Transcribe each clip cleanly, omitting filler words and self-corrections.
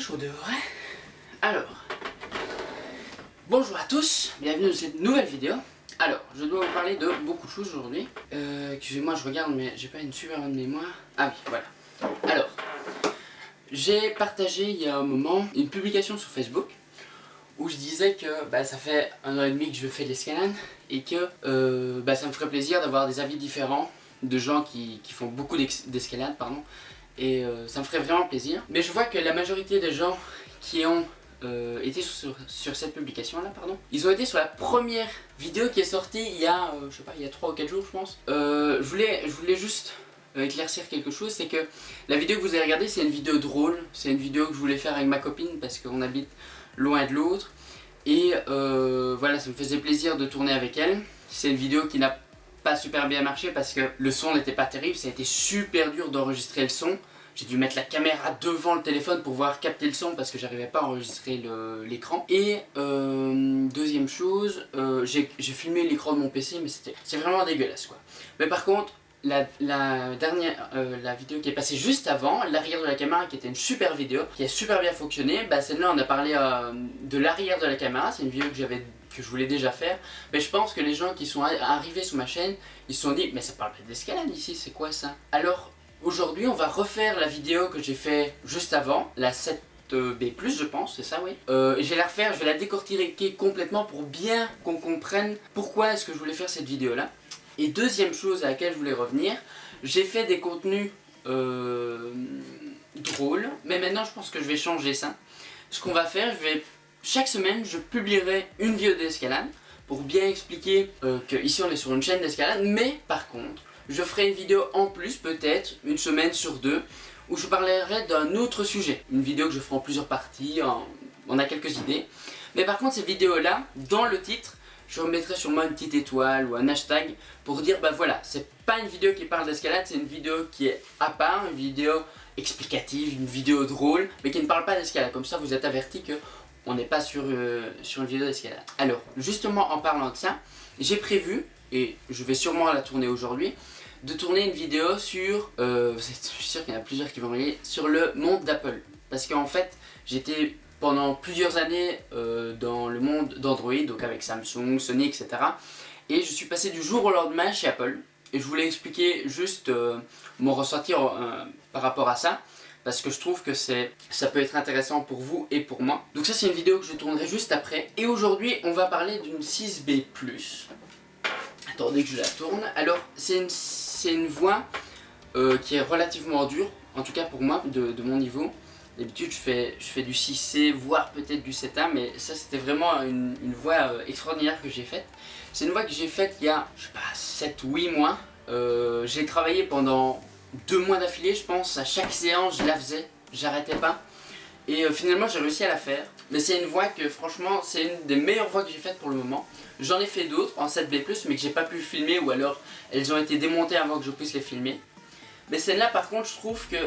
chaud dehors, hein. Alors, bonjour à tous, bienvenue dans cette nouvelle vidéo. Alors, je dois vous parler de beaucoup de choses aujourd'hui. Excusez-moi, je regarde, mais j'ai pas une super bonne mémoire. Ah oui, voilà. Alors, j'ai partagé il y a un moment une publication sur Facebook où je disais que ça fait 1 an et demi que je fais de l'escalade et que ça me ferait plaisir d'avoir des avis différents de gens qui font beaucoup d'escalade, pardon. Et ça me ferait vraiment plaisir. Mais je vois que la majorité des gens qui ont été sur cette publication là, pardon, ils ont été sur la première vidéo qui est sortie il y a, je sais pas, il y a 3 ou 4 jours je pense. Je voulais juste éclaircir quelque chose, c'est que la vidéo que vous avez regardée c'est une vidéo drôle, c'est une vidéo que je voulais faire avec ma copine parce qu'on habite loin de l'autre. Et voilà, ça me faisait plaisir de tourner avec elle. C'est une vidéo qui n'a pas super bien marché parce que le son n'était pas terrible, ça a été super dur d'enregistrer le son. J'ai dû mettre la caméra devant le téléphone pour pouvoir capter le son parce que j'arrivais pas à enregistrer l'écran. Et deuxième chose, j'ai filmé l'écran de mon PC mais c'est vraiment dégueulasse quoi. Mais par contre, la vidéo qui est passée juste avant, l'arrière de la caméra qui était une super vidéo, qui a super bien fonctionné, celle-là on a parlé de l'arrière de la caméra, c'est une vidéo que je voulais déjà faire, mais je pense que les gens qui sont arrivés sur ma chaîne, ils se sont dit mais ça parle pas d'escalade ici, c'est quoi ça? Alors aujourd'hui on va refaire la vidéo que j'ai fait juste avant, la 7B+, je pense, c'est ça, oui. Je vais la refaire, je vais la décortiquer complètement pour bien qu'on comprenne pourquoi est-ce que je voulais faire cette vidéo là. Et deuxième chose à laquelle je voulais revenir, j'ai fait des contenus drôles, mais maintenant je pense que je vais changer ça. Ce qu'on va faire, chaque semaine je publierai une vidéo d'escalade pour bien expliquer que ici on est sur une chaîne d'escalade, mais par contre je ferai une vidéo en plus, peut-être une semaine sur 2, où je parlerai d'un autre sujet. Une vidéo que je ferai en plusieurs parties, on a quelques idées. Mais par contre ces vidéos là, dans le titre, je remettrai sûrement une petite étoile ou un hashtag pour dire voilà, c'est pas une vidéo qui parle d'escalade, c'est une vidéo qui est à part, une vidéo explicative, une vidéo drôle, mais qui ne parle pas d'escalade. Comme ça vous êtes averti que on n'est pas sur une vidéo d'escalade. Alors, justement en parlant de ça, j'ai prévu, et je vais sûrement la tourner aujourd'hui, de tourner une vidéo sur, je suis sûr qu'il y en a plusieurs qui vont regarder, sur le monde d'Apple. Parce qu'en fait, j'étais pendant plusieurs années dans le monde d'Android, donc avec Samsung, Sony, etc. Et je suis passé du jour au lendemain chez Apple. Et je voulais expliquer juste mon ressenti par rapport à ça. Parce que je trouve que ça peut être intéressant pour vous et pour moi. Donc ça c'est une vidéo que je tournerai juste après. Et aujourd'hui on va parler d'une 6B+. Attendez que je la tourne. Alors c'est une voix qui est relativement dure. En tout cas pour moi, de mon niveau. D'habitude je fais du 6C, voire peut-être du 7A, mais ça c'était vraiment une voix extraordinaire que j'ai faite. C'est une voix que j'ai faite il y a, je sais pas, 7 ou 8 mois. J'ai travaillé pendant 2 mois d'affilée je pense, à chaque séance je la faisais, j'arrêtais pas. Et finalement j'ai réussi à la faire. Mais c'est une voix que franchement, c'est une des meilleures voix que j'ai faites pour le moment. J'en ai fait d'autres en 7B+, mais que j'ai pas pu filmer ou alors elles ont été démontées avant que je puisse les filmer. Mais celle-là par contre je trouve que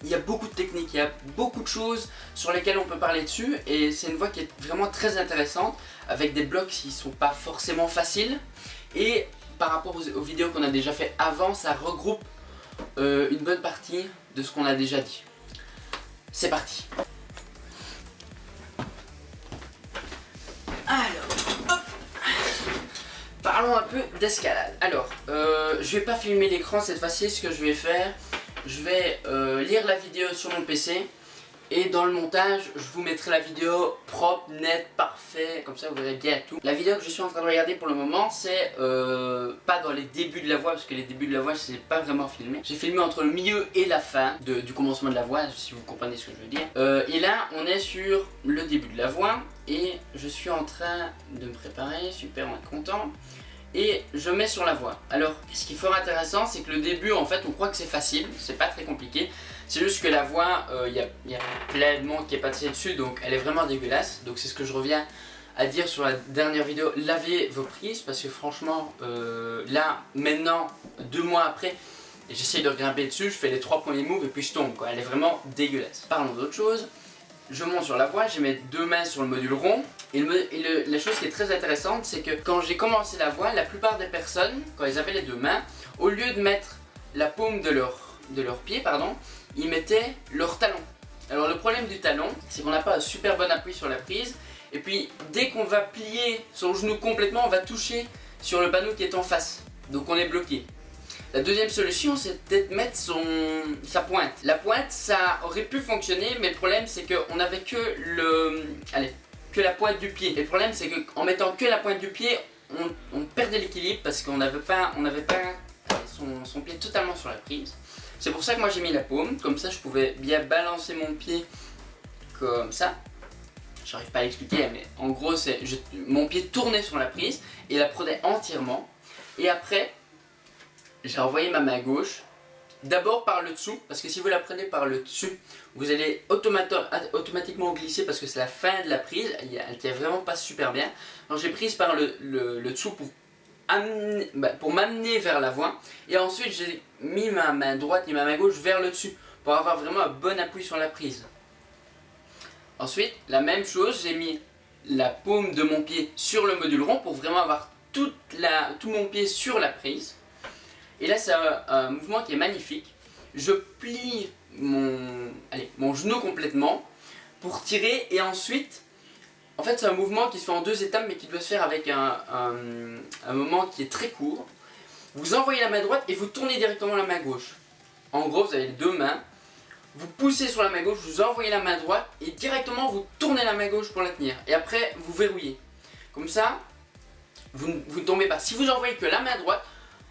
il y a beaucoup de techniques, il y a beaucoup de choses sur lesquelles on peut parler dessus et c'est une voix qui est vraiment très intéressante avec des blocs qui sont pas forcément faciles et par rapport aux vidéos qu'on a déjà fait avant, ça regroupe une bonne partie de ce qu'on a déjà dit. C'est parti. Alors, hop. Parlons un peu d'escalade. Alors, je vais pas filmer l'écran cette fois-ci, ce que je vais faire, je vais lire la vidéo sur mon PC et dans le montage je vous mettrai la vidéo propre, nette, parfait, comme ça vous verrez bien tout. La vidéo que je suis en train de regarder pour le moment c'est pas dans les débuts de la voix parce que les débuts de la voix je sais pas vraiment filmé. J'ai filmé entre le milieu et la fin du commencement de la voix, si vous comprenez ce que je veux dire. Et là on est sur le début de la voix et je suis en train de me préparer, super, on est content. Et je mets sur la voix. Alors, ce qui est fort intéressant, c'est que le début, en fait, on croit que c'est facile, c'est pas très compliqué. C'est juste que la voix, il y a plein de monde qui est passé dessus, donc elle est vraiment dégueulasse. Donc c'est ce que je reviens à dire sur la dernière vidéo, lavez vos prises, parce que franchement, là, maintenant, 2 mois après, j'essaye de grimper dessus, je fais les 3 premiers moves et puis je tombe, quoi. Elle est vraiment dégueulasse. Parlons d'autre chose. Je monte sur la voix, je mets 2 mains sur le module rond. Et la chose qui est très intéressante, c'est que quand j'ai commencé la voix, la plupart des personnes, quand ils avaient les 2 mains, au lieu de mettre la paume de leur pied, ils mettaient leur talon. Alors le problème du talon, c'est qu'on n'a pas un super bon appui sur la prise. Et puis dès qu'on va plier son genou complètement, on va toucher sur le panneau qui est en face. Donc on est bloqué. La deuxième solution, c'est peut-être mettre sa pointe. La pointe, ça aurait pu fonctionner, mais le problème c'est qu'on n'avait que la pointe du pied. Et le problème c'est qu'en mettant que la pointe du pied, on perdait l'équilibre parce qu'on n'avait pas son pied totalement sur la prise. C'est pour ça que moi j'ai mis la paume, comme ça je pouvais bien balancer mon pied comme ça. J'arrive pas à l'expliquer, mais en gros mon pied tournait sur la prise et la prenait entièrement. Et après, j'ai envoyé ma main gauche, d'abord par le dessous, parce que si vous la prenez par le dessus, vous allez automatiquement glisser parce que c'est la fin de la prise, elle tient vraiment pas super bien. Donc j'ai prise par le dessous pour m'amener vers l'avant, et ensuite j'ai mis ma main droite et ma main gauche vers le dessus pour avoir vraiment un bon appui sur la prise. Ensuite, la même chose, j'ai mis la paume de mon pied sur le module rond pour vraiment avoir tout mon pied sur la prise. Et là c'est un mouvement qui est magnifique. Je plie mon genou complètement pour tirer, et ensuite en fait c'est un mouvement qui se fait en 2 étapes mais qui doit se faire avec un moment qui est très court. Vous envoyez la main droite et vous tournez directement la main gauche. En gros vous avez les 2 mains, vous poussez sur la main gauche, vous envoyez la main droite et directement vous tournez la main gauche pour la tenir. Et après vous verrouillez. Comme ça vous ne tombez pas. Si vous envoyez que la main droite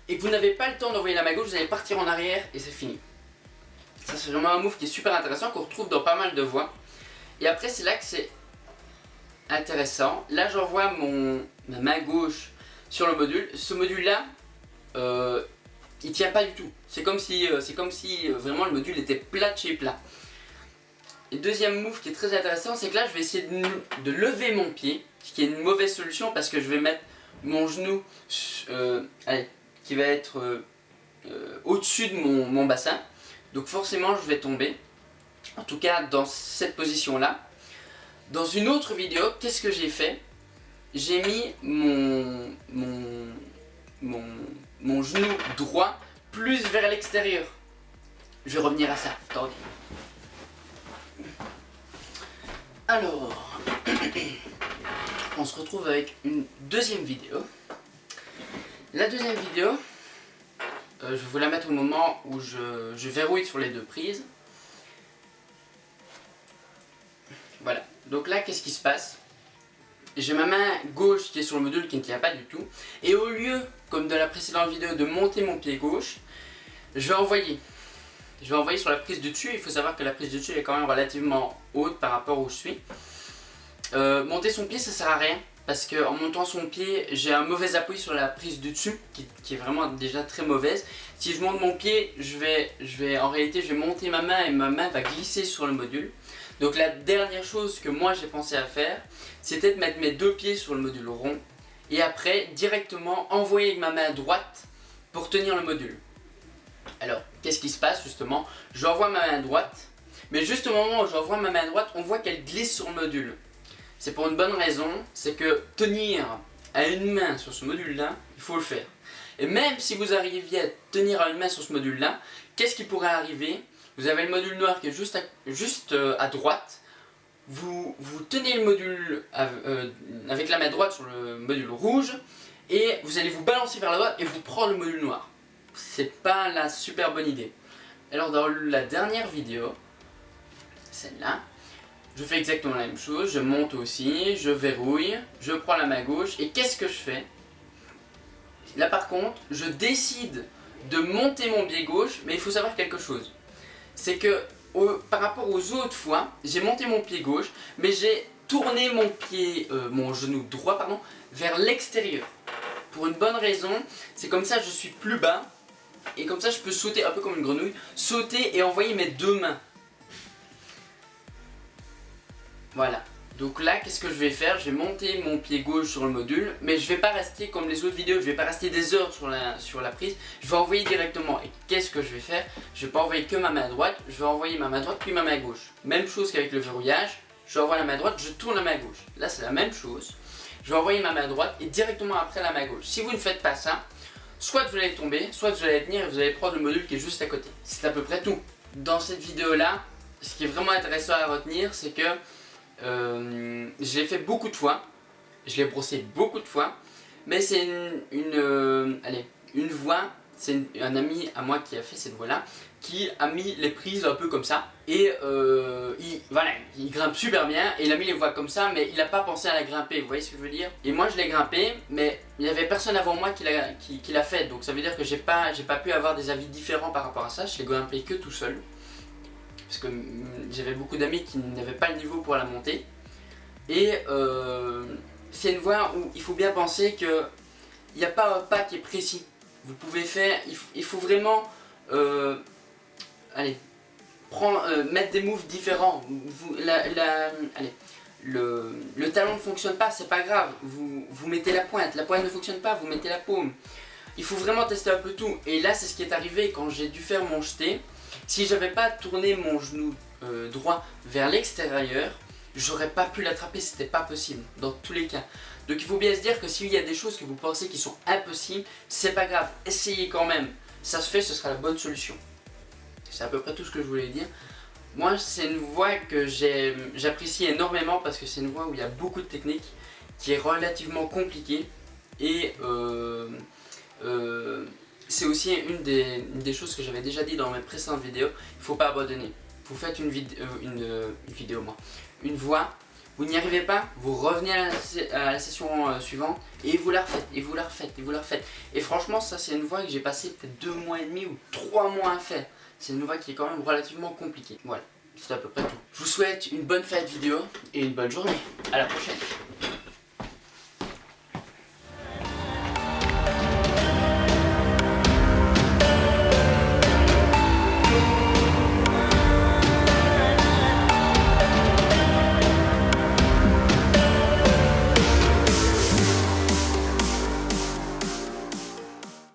et que vous n'avez pas le temps d'envoyer la main gauche, vous allez partir en arrière et c'est fini. Ça c'est vraiment un move qui est super intéressant, qu'on retrouve dans pas mal de voix. Et après c'est là que c'est intéressant. Là j'envoie ma main gauche sur le module. Ce module là, il tient pas du tout. C'est comme si vraiment le module était plat de chez plat. Et deuxième move qui est très intéressant, c'est que là je vais essayer de lever mon pied, ce qui est une mauvaise solution parce que je vais mettre mon genou qui va être au-dessus de mon bassin. Donc forcément je vais tomber. En tout cas dans cette position là. Dans une autre vidéo, qu'est-ce que j'ai fait? J'ai mis mon genou droit plus vers l'extérieur. Je vais revenir à ça. Attendez. Alors, on se retrouve avec une deuxième vidéo. La deuxième vidéo, je vais vous la mettre au moment où je verrouille sur les 2 prises. Voilà. Donc là, qu'est-ce qui se passe? J'ai ma main gauche qui est sur le module qui ne tient pas du tout. Et au lieu, comme dans la précédente vidéo, de monter mon pied gauche, je vais envoyer sur la prise du dessus. Il faut savoir que la prise du dessus est quand même relativement haute par rapport où je suis. Monter son pied, ça sert à rien. Parce qu'en montant son pied, j'ai un mauvais appui sur la prise du dessus, qui est vraiment déjà très mauvaise. Si je monte mon pied, en réalité, je vais monter ma main et ma main va glisser sur le module. Donc la dernière chose que moi j'ai pensé à faire, c'était de mettre mes 2 pieds sur le module rond et après directement envoyer avec ma main droite pour tenir le module. Alors qu'est-ce qui se passe justement? J'envoie ma main droite, mais juste au moment où j'envoie ma main droite, on voit qu'elle glisse sur le module. C'est pour une bonne raison, c'est que tenir à une main sur ce module là, il faut le faire. Et même si vous arriviez à tenir à une main sur ce module là, qu'est-ce qui pourrait arriver? Vous avez le module noir qui est juste à droite. Vous tenez le module avec la main droite sur le module rouge et vous allez vous balancer vers la droite et vous prendre le module noir. C'est pas la super bonne idée. Alors dans la dernière vidéo, celle-là, je fais exactement la même chose. Je monte aussi, je verrouille, je prends la main gauche et qu'est-ce que je fais? Là par contre, je décide de monter mon pied gauche, mais il faut savoir quelque chose. C'est que par rapport aux autres fois, j'ai monté mon pied gauche, mais j'ai tourné mon genou droit vers l'extérieur. Pour une bonne raison, c'est comme ça je suis plus bas, et comme ça je peux sauter un peu comme une grenouille, sauter et envoyer mes 2 mains. Voilà. Donc là, qu'est-ce que je vais faire? Je vais monter mon pied gauche sur le module, mais je vais pas rester comme les autres vidéos, je vais pas rester des heures sur la prise, je vais envoyer directement. Et qu'est-ce que je vais faire? Je vais pas envoyer que ma main droite, je vais envoyer ma main droite puis ma main gauche. Même chose qu'avec le verrouillage, je envoie la main droite, je tourne la main gauche. Là c'est la même chose, je vais envoyer ma main droite et directement après la main gauche. Si vous ne faites pas ça, soit vous allez tomber, soit vous allez tenir et vous allez prendre le module qui est juste à côté. C'est à peu près tout. Dans cette vidéo là, ce qui est vraiment intéressant à retenir, c'est que je l'ai fait beaucoup de fois, je l'ai brossé beaucoup de fois, mais c'est une voix, c'est un ami à moi qui a fait cette voix-là, qui a mis les prises un peu comme ça, et voilà, il grimpe super bien, et il a mis les voix comme ça, mais il n'a pas pensé à la grimper, vous voyez ce que je veux dire? Et moi je l'ai grimpé, mais il n'y avait personne avant moi qui l'a fait, donc ça veut dire que j'ai pas pu avoir des avis différents par rapport à ça, je l'ai grimpé que tout seul. Parce que j'avais beaucoup d'amis qui n'avaient pas le niveau pour la monter. Et c'est une voie où il faut bien penser que il n'y a pas un pas qui est précis. Vous pouvez faire, il faut vraiment allez, mettre des moves différents. Allez, le talon ne fonctionne pas, c'est pas grave. Vous mettez la pointe ne fonctionne pas, vous mettez la paume. Il faut vraiment tester un peu tout. Et là, c'est ce qui est arrivé quand j'ai dû faire mon jeté. Si j'avais pas tourné mon genou droit vers l'extérieur, j'aurais pas pu l'attraper, c'était pas possible dans tous les cas. Donc il faut bien se dire que s'il y a des choses que vous pensez qui sont impossibles, c'est pas grave, essayez quand même. Ça se fait, ce sera la bonne solution. C'est à peu près tout ce que je voulais dire. Moi, c'est une voie que j'apprécie énormément parce que c'est une voie où il y a beaucoup de techniques, qui est relativement compliquée et c'est aussi une des choses que j'avais déjà dit dans mes précédentes vidéos, il ne faut pas abandonner. Vous faites une voix, vous n'y arrivez pas, vous revenez à la session suivante et vous la refaites, et vous la refaites, et vous la refaites. Et franchement, ça c'est une voix que j'ai passé peut-être 2 mois et demi ou 3 mois à faire. C'est une voix qui est quand même relativement compliquée. Voilà, c'est à peu près tout. Je vous souhaite une bonne fête vidéo et une bonne journée. À la prochaine.